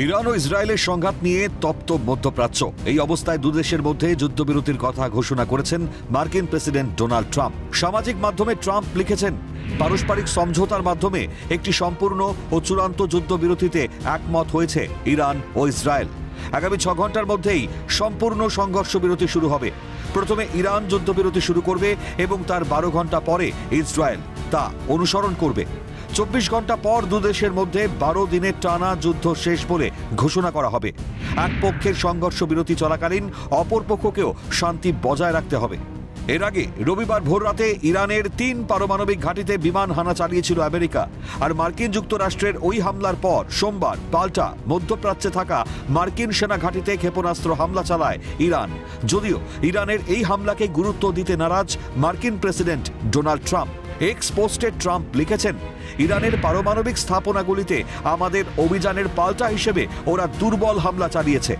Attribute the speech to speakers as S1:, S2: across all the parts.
S1: Iran ও ইসরায়েলের সংঘাত নিয়ে তপ্ত মধ্যপ্রাচ্য। এই অবস্থায় দুদেশের মধ্যে যুদ্ধবিরতির কথা ঘোষণা করেছেন মার্কিন প্রেসিডেন্ট ডোনাল্ড ট্রাম্প। সামাজিক মাধ্যমে ট্রাম্প লিখেছেন, পারস্পরিক সমঝোতার মাধ্যমে একটি সম্পূর্ণ ও চূড়ান্ত যুদ্ধবিরতিতে একমত হয়েছে ইরান ও ইসরায়েল। আগামী 6 ঘন্টার মধ্যেই সম্পূর্ণ সংঘর্ষ বিরতি শুরু হবে। প্রথমে ইরান যুদ্ধবিরতি শুরু করবে এবং তার 12 ঘন্টা পরে ইসরায়েল তা অনুসরণ করবে। 24 ঘন্টা পর দুদেশের মধ্যে 12 দিনের টানা যুদ্ধ শেষ বলে ঘোষণা করা হবে। এক পক্ষের সংঘর্ষ বিরতি চলাকালীন অপর পক্ষকেও শান্তি বজায় রাখতে হবে। এর আগে রবিবার ভোররাতে ইরানের 3 পারমাণবিক ঘাঁটিতে বিমান হানা চালিয়েছিল আমেরিকা। আর মার্কিন যুক্তরাষ্ট্রের ওই হামলার পর সোমবার পাল্টা মধ্যপ্রাচ্যে থাকা মার্কিন সেনা ঘাঁটিতে ক্ষেপণাস্ত্র হামলা চালায় ইরান। যদিও ইরানের এই হামলাকে গুরুত্ব দিতে নারাজ মার্কিন প্রেসিডেন্ট ডোনাল্ড ট্রাম্প। এক্স পোস্টে ট্রাম্প লিখেছেন, ইরানের পারমাণবিক স্থাপনাগুলিতে আমাদের অভিযানের পাল্টা হিসেবে ওরা দুর্বল হামলা চালিয়েছে।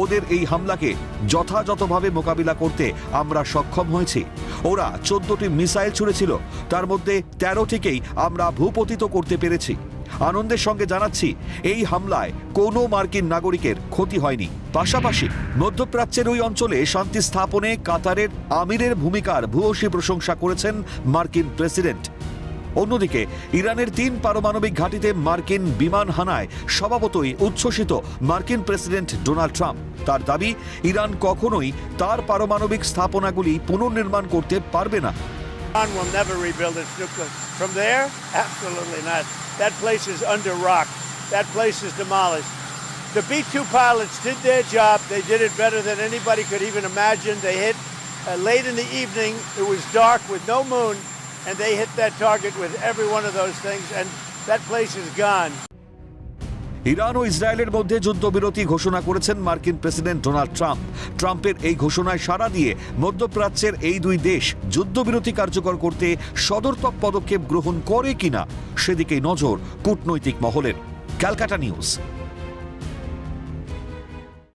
S1: ওদের এই হামলাকে যথাযথভাবে মোকাবিলা করতে আমরা সক্ষম হয়েছি। ওরা 14টি মিসাইল ছুড়েছিল, তার মধ্যে 13টিকেই আমরা ভূপতিত করতে পেরেছি। আনন্দের সঙ্গে জানাচ্ছি, এই হামলায় কোনো মার্কিন নাগরিকের ক্ষতি হয়নি। পাশাপাশি মধ্যপ্রাচ্যের ওই অঞ্চলে শান্তি স্থাপনে কাতারের আমিরের ভূমিকার ভূয়সী প্রশংসা করেছেন মার্কিন প্রেসিডেন্ট। অন্যদিকে ইরানের 3 পারমাণবিক ঘাঁটিতে মার্কিন বিমান হানায় স্বভাবতই উচ্ছ্বসিত মার্কিন প্রেসিডেন্ট ডোনাল্ড ট্রাম্প। তার দাবি, ইরান কখনোই তার পারমাণবিক স্থাপনাগুলি পুনর্নির্মাণ করতে পারবে না।
S2: Iran will never rebuild its nuclear. From there, absolutely not. That place is under rock. That place is demolished. The B-2 pilots did their job. They did it better than anybody could even imagine. They hit late in the evening. It was dark with no moon, and they hit that target with every one of those things, and that place is gone.
S1: Iran ও ইসরায়েলের মধ্যে যুদ্ধবিরতি ঘোষণা করেছেন মার্কিন president Donald Trump. ট্রাম্পের এই ঘোষণায় সাড়া দিয়ে মধ্যপ্রাচ্যের এই দুই দেশ যুদ্ধবিরতি কার্যকর করতে সদর্থক পদক্ষেপ গ্রহণ করে কিনা সেদিকেই নজর কূটনৈতিক মহলের। ক্যালকাটা নিউজ।